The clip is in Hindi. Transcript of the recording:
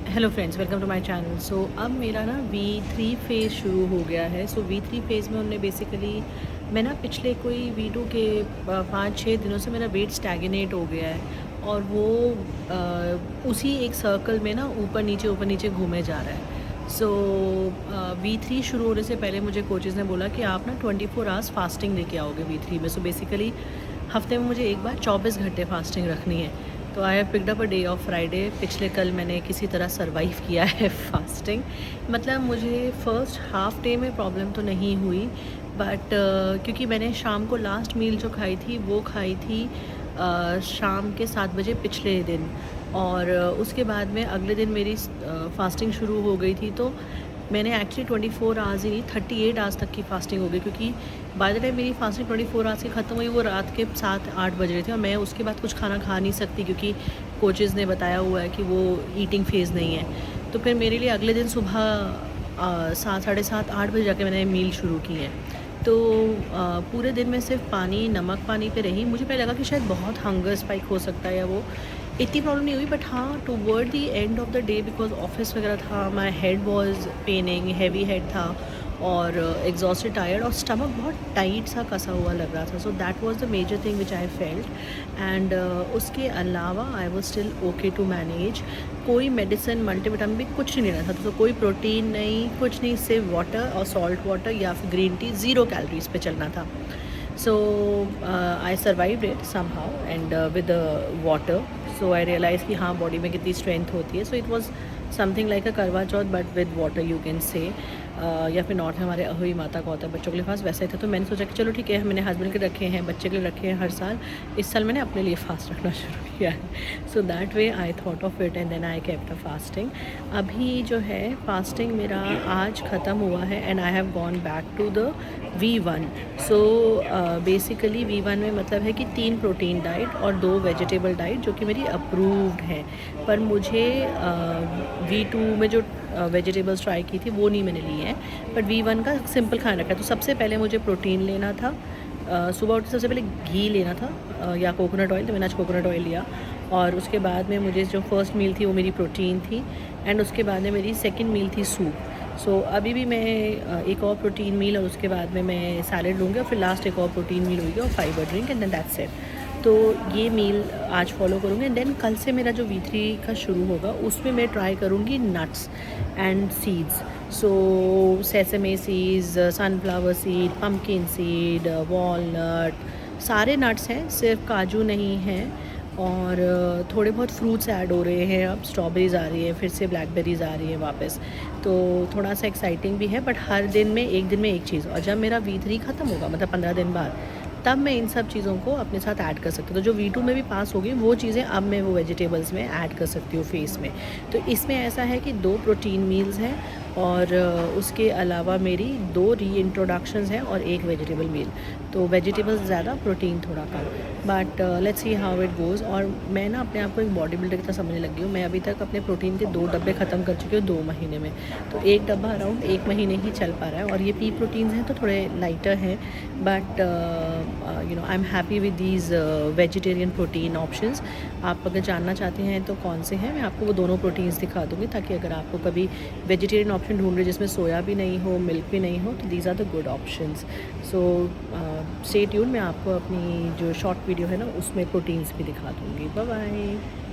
Hello friends, welcome to my channel. So अब मेरा ना V3 फेज़ शुरू हो गया है। सो V3 फेज़ में उन्होंने बेसिकली मैं ना पिछले कोई V2 के 5-6 दिनों से मेरा वेट स्टैग्नेट हो गया है और वो उसी एक सर्कल में ना ऊपर नीचे घूमे जा रहा है। सो V3 शुरू होने से पहले मुझे कोचेज़ ने बोला कि आप ना 24 आवर्स फास्टिंग लेके आओगे V3 में। सो बेसिकली हफ्ते में मुझे एक बार 24 घंटे फास्टिंग रखनी है। तो I have picked up a day of Friday. पिछले कल मैंने किसी तरह सरवाइव किया है फास्टिंग। मतलब मुझे फ़र्स्ट हाफ़ डे में प्रॉब्लम तो नहीं हुई, बट क्योंकि मैंने शाम को लास्ट मील जो खाई थी वो खाई थी शाम के 7 बजे पिछले दिन, और उसके बाद में अगले दिन मेरी फास्टिंग शुरू हो गई थी। तो मैंने एक्चुअली 24 आवर्स ही नहीं, 38 आवर्स तक की फ़ास्टिंग हो गई, क्योंकि बाय द टाइम मेरी फ़ास्टिंग 24 आवर्स की ख़त्म हुई वो रात के 7-8 बज रहे थे, और मैं उसके बाद कुछ खाना खा नहीं सकती क्योंकि कोचेज़ ने बताया हुआ है कि वो ईटिंग फ़ेज़ नहीं है। तो फिर मेरे लिए अगले दिन सुबह 7 साढ़े 7-8 बजे जाके मैंने मील शुरू की है। तो पूरे दिन में सिर्फ पानी, नमक पानी पे रही। मुझे पहले लगा कि शायद बहुत हंगर स्पाइक हो सकता है या वो इतनी प्रॉब्लम नहीं हुई, बट हाँ, toward the end of the day because office वगैरह था, my head was paining, heavy head था और एग्जॉस्टेड, टायर्ड, और स्टमक बहुत टाइट सा कसा हुआ लग रहा था। So that was the major thing which I felt. And उसके अलावा I was still okay to manage. कोई मेडिसिन, मल्टीविटामिन भी कुछ नहीं लेना था, तो कोई प्रोटीन नहीं, कुछ नहीं, सिर्फ वाटर और सॉल्ट वाटर या फिर ग्रीन टी, 0 कैलोरीज पे चलना था। So I survived it somehow, and with the water. So I realized कि हाँ, बॉडी में कितनी स्ट्रेंथ होती है। So it was something like a Karwa Chauth but with water, you can say. या फिर नॉर्थ में हमारे अहोई माता का होता है बच्चों के लिए फास्ट, वैसा ही था। तो मैंने सोचा कि चलो ठीक है, मैंने हस्बैंड के रखे हैं, बच्चे के लिए रखे हैं हर साल, इस साल मैंने अपने लिए फ़ास्ट रखना शुरू किया है। So that way I thought of it and then I kept a fasting. अभी जो है फास्टिंग मेरा आज ख़त्म हुआ है and I have gone back to the V1। सो बेसिकली V1 में मतलब है कि 3 प्रोटीन डाइट और 2 वेजिटेबल डाइट जो कि मेरी अप्रूव्ड है। पर मुझे V2 में जो वेजिटेबल्स ट्राई की थी वो नहीं मैंने ली है, बट V1 का सिंपल खाना रखा है। तो सबसे पहले मुझे प्रोटीन लेना था, सुबह उठ के सबसे पहले घी लेना था या कोकोनट ऑयल, तो मैंने आज कोकोनट ऑयल लिया। और उसके बाद में मुझे जो फर्स्ट मील थी वो मेरी प्रोटीन थी, एंड उसके बाद में मेरी सेकंड मील थी सूप। सो अभी भी मैं एक और प्रोटीन मील और उसके बाद में मैं सैलेड लूँगी और फिर लास्ट एक और प्रोटीन मील होगी और fibre drink, and then that's it. तो ये मील आज फॉलो करूँगी, एंड देन कल से मेरा जो V3 का शुरू होगा उसमें मैं ट्राई करूँगी nuts and seeds. So sesame seeds, sunflower seed, pumpkin seed, walnut, सारे नट्स हैं, सिर्फ काजू नहीं हैं। और थोड़े बहुत फ्रूट्स ऐड हो रहे हैं, अब स्ट्रॉबेरीज़ आ रही है, फिर से ब्लैकबेरीज़ आ रही है वापस। तो थोड़ा सा एक्साइटिंग भी है, बट हर दिन में एक दिन में एक चीज़। और जब मेरा V3 ख़त्म होगा, मतलब 15 दिन बाद, तब मैं इन सब चीज़ों को अपने साथ ऐड कर सकती हूँ। तो जो V2 में भी पास होगी वो चीज़ें अब मैं वो वेजिटेबल्स में ऐड कर सकती हूँ फेस में। तो इसमें ऐसा है कि 2 प्रोटीन मील्स हैं और उसके अलावा मेरी 2 री-इंट्रोडक्शंस हैं और 1 वेजिटेबल मील। तो वेजिटेबल्स ज़्यादा, प्रोटीन थोड़ा कम, but let's see how it goes. और मैं ना अपने आप को एक बॉडी बिल्डर की तरह समझने लगी हूँ। मैं अभी तक अपने प्रोटीन के 2 डब्बे ख़त्म कर चुकी हूँ 2 महीने में। तो एक डब्बा अराउंड 1 महीने ही चल पा रहा है, और ये पी प्रोटीन्स हैं तो थोड़े लाइटर हैं, but you know I am happy with these vegetarian protein options. आप अगर जानना चाहते हैं तो कौन से हैं, मैं आपको वो दोनों प्रोटीन्स दिखा दूँगी, ताकि अगर आपको कभी वेजिटेरियन ऑप्शन ढूंढ रहे जिसमें सोया भी नहीं हो, मिल्क भी नहीं हो, तो these are the good options. So stay tune, मैं आपको अपनी जो शॉर्ट वीडियो है ना उसमें प्रोटीन्स भी दिखा दूँगी। Bye bye.